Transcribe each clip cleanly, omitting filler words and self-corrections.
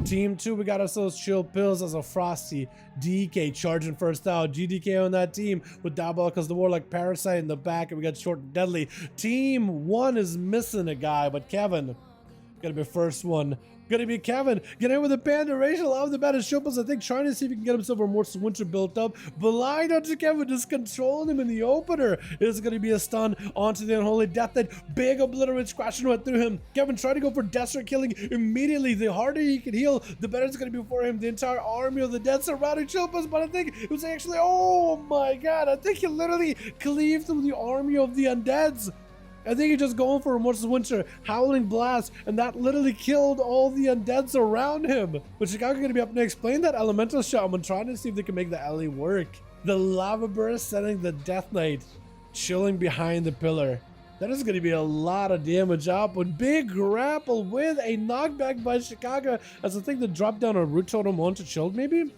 Team 2, we got ourselves Chill Pills as a Frosty. DK charging first out. GDK on that team with Diabolical the Warlock Parasite in the back, and we got Short and Deadly. Team 1 is missing a guy, but Kevin, gonna be first one. Gonna be Kevin. Get in with a Panda Racial off the bat of Showpills, I think, trying to see if he can get himself a more Winter built up. Blind onto Kevin, just controlling him in the opener. It's gonna be a stun onto the Unholy Death Knight. Big Obliterate crashing right through him. Kevin trying to go for Desperate killing immediately. The harder he can heal, the better it's gonna be for him. The entire army of the dead surrounding Showpills, but I think it was actually, oh my god, I think he literally cleaved through the army of the undeads. I think he's just going for a Mortis Winter, Howling Blast, and that literally killed all the undeads around him. But Chicago gonna be up next, playing that Elemental Shaman, trying to see if they can make the alley work. The Lava Burst setting the Death Knight, chilling behind the pillar. That is gonna be a lot of damage up, but big grapple with a knockback by Chicago, as I think the drop down on Root Totem onto Chilled maybe?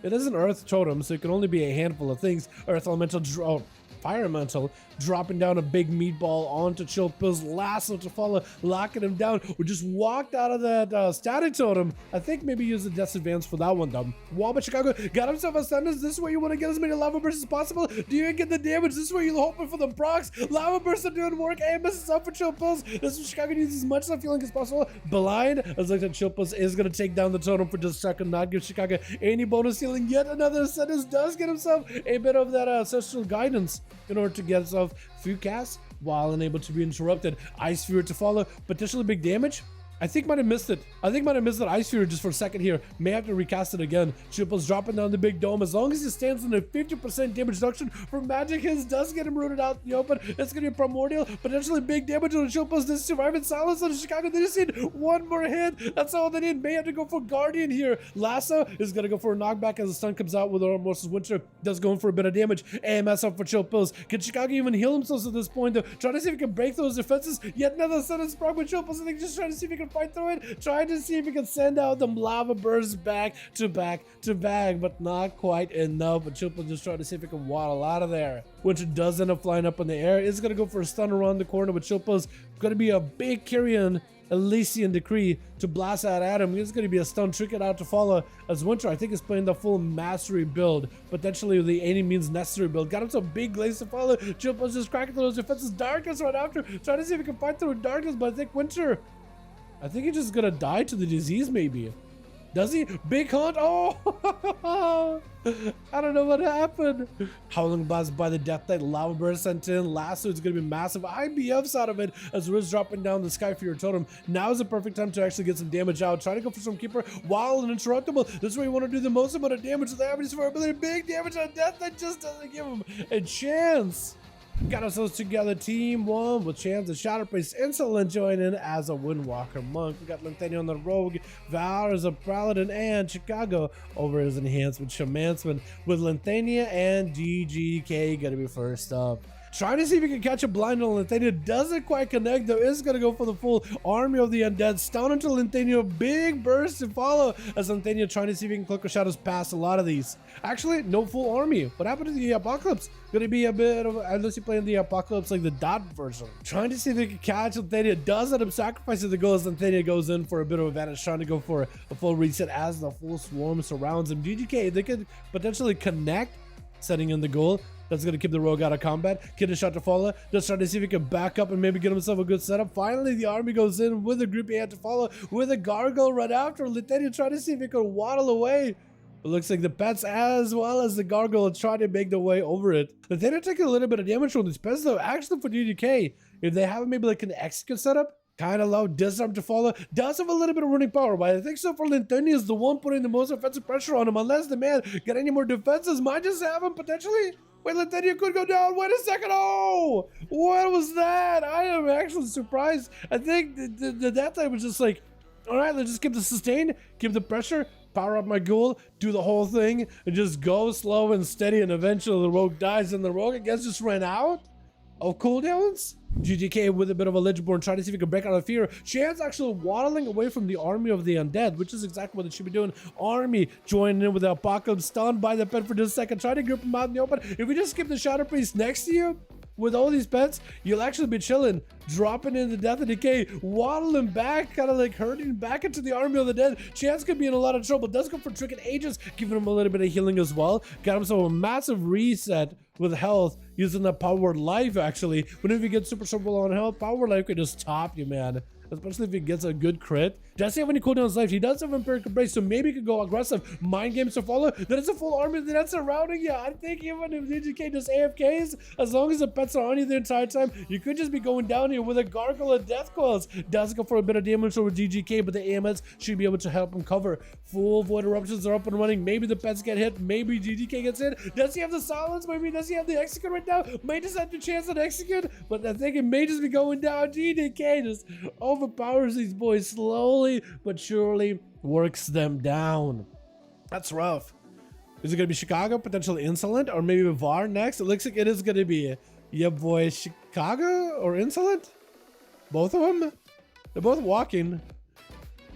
It is an Earth Totem, so it can only be a handful of things. Earth Elemental Fire Elemental dropping down a big meatball onto Chill Pills, lasso to follow, locking him down. We just walked out of that static totem. I think maybe use the Death Advance for that one though. Wobba Chicago got himself a stun. Is this where you want to get as many lava bursts as possible? Do you get the damage? This is where you're hoping for the procs. Lava bursts are doing work. AMS is up for Chill Pills. This is Chicago needs as much of feeling as possible. Blind, as like that Chill Pills is going to take down the totem for just a second, not give Chicago any bonus healing. Yet another sentence does get himself a bit of that ancestral guidance in order to get himself few casts while unable to be interrupted. Ice Fury to follow, potentially big damage. I think might have missed it. I think might have missed that Ice Fury just for a second here. May have to recast it again. Triple's dropping down the big dome. As long as he stands in a 50% damage reduction for magic, his does get him rooted out in the open. It's going to be Primordial. Potentially big damage on Triple's. This survive in silence on Chicago. They just need one more hit. That's all they need. May have to go for Guardian here. Lasso is going to go for a knockback as the stun comes out with Mortis Winter. Does go in for a bit of damage. AMS up for Chill Pills. Can Chicago even heal themselves at this point though? Trying to see if he can break those defenses. Yet another sudden spark with Chill Pills. I think just trying to see if he can fight through it, trying to see if he can send out them lava bursts back to back, but not quite enough. But Chilpa just trying to see if he can waddle out of there. Winter does end up flying up in the air. It's going to go for a stun around the corner, but Chilpa's going to be a big Kyrian Elysian Decree to blast out at him. It's going to be a stun Trinket out to follow, as Winter I think is playing the full mastery build, potentially the any means necessary build. Got him some big glaze to follow. Chilpa's just cracking through those defenses. Darkness right after, trying to see if he can fight through darkness, but I think Winter, I think he's just gonna die to the disease maybe. Does he? Big hunt? Oh! I don't know what happened. Howling Blast by the Death Knight. Lava Burst sent in. Lasso is going to be massive. IBFs out of it as Riz dropping down the Sky for your totem. Now is the perfect time to actually get some damage out. Try to go for some Keeper while uninterruptible. This is where you want to do the most amount of damage with the average for ability. Big damage on Death Knight just doesn't give him a chance. Got ourselves together, Team 1 with Chance and Shadow Priest, Insolent joining as a Windwalker Monk. We got Lynthania on the Rogue, Valor as a Paladin, and Chicago over his Enhancement Shamansman with Lynthania and GGK gonna be first up. Trying to see if he can catch a blind on Lynthania. Doesn't quite connect though. Is going to go for the full army of the undead. Stun into Lynthania. Big burst to follow as Lynthania trying to see if he can Cloak of Shadows past a lot of these. Actually, no full army. What happened to the Apocalypse? Going to be a bit of, unless you play in the Apocalypse like the dot version. Trying to see if they can catch Lynthania. Does end up sacrificing the goal as Lynthania goes in for a bit of advantage. Trying to go for a full reset as the full swarm surrounds him. GGK, they could potentially connect, setting in the goal. That's going to keep the rogue out of combat. Kid a shot to follow. Just trying to see if he can back up and maybe get himself a good setup. Finally, the army goes in with a group he had to follow with a gargoyle right after. Lynthania trying to see if he could waddle away. It looks like the pets as well as the gargoyle try to make their way over it. Lynthania taking a little bit of damage from these pets though. Actually for DDK, if they have maybe like an execute setup, kind of low, disarm to follow, does have a little bit of running power, but I think so for Lynthania is the one putting the most offensive pressure on him. Unless the man get any more defenses, might just have him potentially. Wait, Lynthania could go down. Wait a second. Oh, what was that? I am actually surprised. I think the Death Knight was just like, all right, let's just keep the sustain, keep the pressure, power up my ghoul, do the whole thing, and just go slow and steady, and eventually the rogue dies, and the rogue, I guess, just ran out of cooldowns. GGK with a bit of a Lichborn trying to see if he can break out of fear. Chance actually waddling away from the army of the undead, which is exactly what they should be doing. Army joining in with the Apocalypse, stunned by the pet for just a second, trying to grip him out in the open. If we just skip the Shadow Priest next to you, with all these pets, you'll actually be chilling, dropping into death and decay, waddling back, kind of like hurting back into the army of the dead. Chance could be in a lot of trouble. Does go for Trick and Aegis, giving him a little bit of healing as well. Got himself a massive reset with health, using the Power Life actually. Whenever you get super on health, Power Life can just top you, man. Especially if he gets a good crit. Does he have any cooldowns left? He does have Empirical Brace, so maybe he could go aggressive. Mind games to follow. That is a full army that's surrounding you. I think even if DGK just AFKs, as long as the pets are on you the entire time, you could just be going down here with a Gargle of Death Coils. Does go for a bit of damage over GGK, but the AMS should be able to help him cover. Full Void Eruptions are up and running. Maybe the pets get hit. Maybe GGK gets hit. Does he have the silence? Maybe does he have the execute right now? May just have the chance at execute, but I think it may just be going down. GDK just overpowers these boys slowly but surely, works them down. That's rough. Is it gonna be Chicago, potentially Insolent, or maybe VAR next? It looks like it is gonna be your boy Chicago or Insolent. Both of them. They're both walking.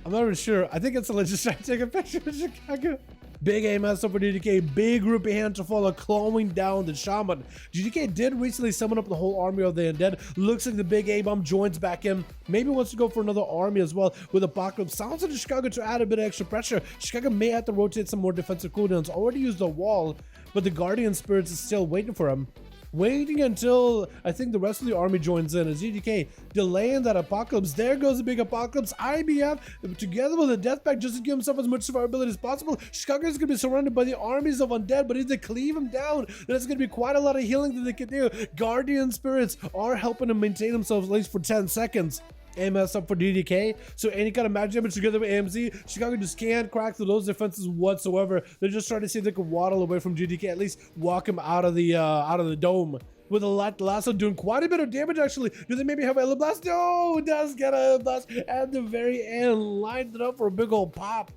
I'm not even sure. I think Insolent just trying to take a picture of Chicago. Big AMS over DDK, big Rupee Hand to follow, clawing down the Shaman. GDK did recently summon up the whole army of the undead. Looks like the big A-bomb joins back in. Maybe wants to go for another army as well with Apocalypse. Sounds like Chicago to add a bit of extra pressure. Chicago may have to rotate some more defensive cooldowns. Already used the wall, but the Guardian Spirits is still waiting for him. Waiting until I think the rest of the army joins in as GDK delaying that Apocalypse. There goes the big Apocalypse. IBF together with the Death Pact just to give himself as much survivability as possible. Chicago is going to be surrounded by the armies of undead, but if they cleave him down, there's going to be quite a lot of healing that they can do. Guardian Spirits are helping him maintain themselves at least for 10 seconds. AMS up for DDK, so any kind of magic damage together with AMZ, Chicago just can't crack through those defenses whatsoever. They're just trying to see if they can waddle away from GDK, at least walk him out of the dome. With a lasso doing quite a bit of damage actually. Do they maybe have a blast? No, it does get a blast at the very end. Lined it up for a big old pop.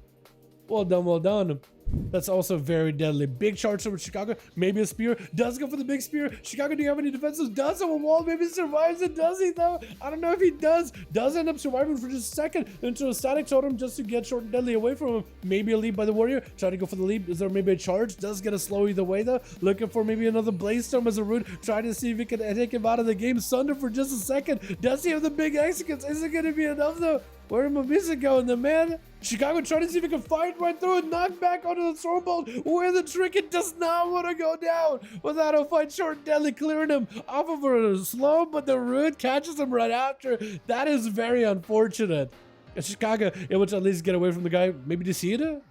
Well done, well done. That's also very deadly. Big charge over Chicago. Maybe a spear. Does go for the big spear. Chicago, do you have any defenses? Does have a wall. Maybe survives it. Does he though? I don't know if he does. Does end up surviving for just a second into a static totem just to get short and deadly away from him. Maybe a leap by the warrior. Try to go for the leap. Is there maybe a charge? Does get a slow either way though. Looking for maybe another blaze storm as a root. Trying to see if he can take him out of the game. Sunder for just a second. Does he have the big executes? Is it going to be enough though? Where did Mabisa go? And the man, Chicago trying to see if he can fight right through it. Knock back onto the Stormbolt. Where the trick, it does not want to go down without a fight. Short and deadly, clearing him off of a slow, but the root catches him right after. That is very unfortunate. And Chicago able to at least get away from the guy. Maybe DC'd?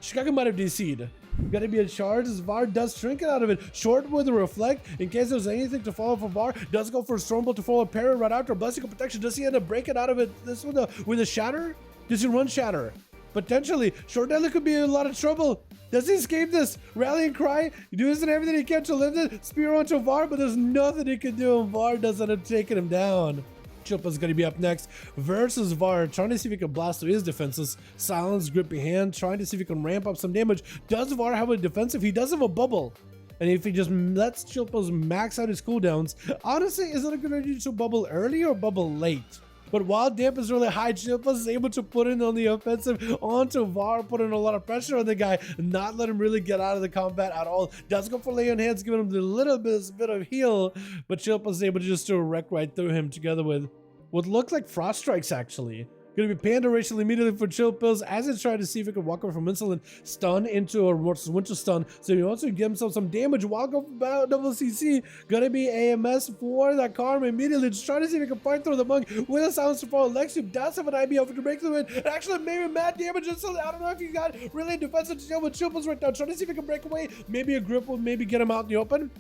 Chicago might have DC'd. Gotta be a charge as VAR does trinket out of it. Short with a reflect in case there's anything to follow for VAR. Does go for a Stormbolt to follow a parry right after. Blessing of Protection. Does he end up breaking out of it this one with a Shatter? Does he run Shatter? Potentially. Short Deadly could be in a lot of trouble. Does he escape this? Rallying Cry. Doing everything he can to lift it. Spear onto VAR, but there's nothing he can do and VAR does end up taking him down. Chilpa's going to be up next versus VAR, trying to see if he can blast through his defenses. Silence, Grippy Hand, trying to see if he can ramp up some damage. Does VAR have a defensive? He does have a bubble. And if he just lets Chilpa's max out his cooldowns, honestly, is it a good idea to bubble early or bubble late? But while Damp is really high, Chilpas is able to put in on the offensive onto VAR, put in a lot of pressure on the guy, not let him really get out of the combat at all. Does go for lay on hands, giving him the little bit of heal, but Chilpas is able to just do a wreck right through him together with what looked like Frost Strikes actually. Gonna be Panda racial immediately for Chill Pills as it's trying to see if it can walk over from Insolent stun into a Winter Stun. So he wants to give himself some damage while going for double CC. Gonna be AMS for that Karma immediately. Just trying to see if he can fight through the monk with a silence to follow. Lexi does have an IBF to break through it. And actually maybe mad damage. So I don't know if he got really defensive to deal with Chill Pills right now. Trying to see if he can break away. Maybe a grip will maybe get him out in the open.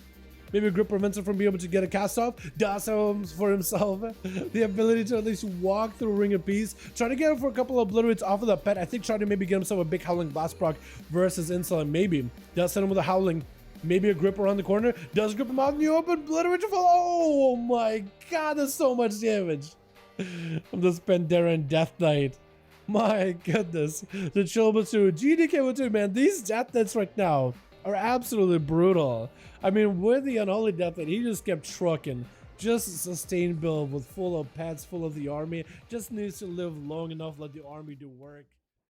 Maybe a grip prevents him from being able to get a cast off. Does have for himself the ability to at least walk through a Ring of Peace. Trying to get him for a couple of obliterates off of the pet. I think trying to maybe get himself a big Howling Blast proc versus Insolent. Maybe. Does send him with a Howling. Maybe a grip around the corner. Does grip him out in the open. Obliterate to fall. Oh my god, there's so much damage from this Pandaren Death Knight. My goodness. The Chilbatsu. GDK with 2, man. These Death Knights right now are absolutely brutal. I mean, with the Unholy Death Knight, he just kept trucking. Just a sustained build with full of pets, full of the army. Just needs to live long enough, let the army do work.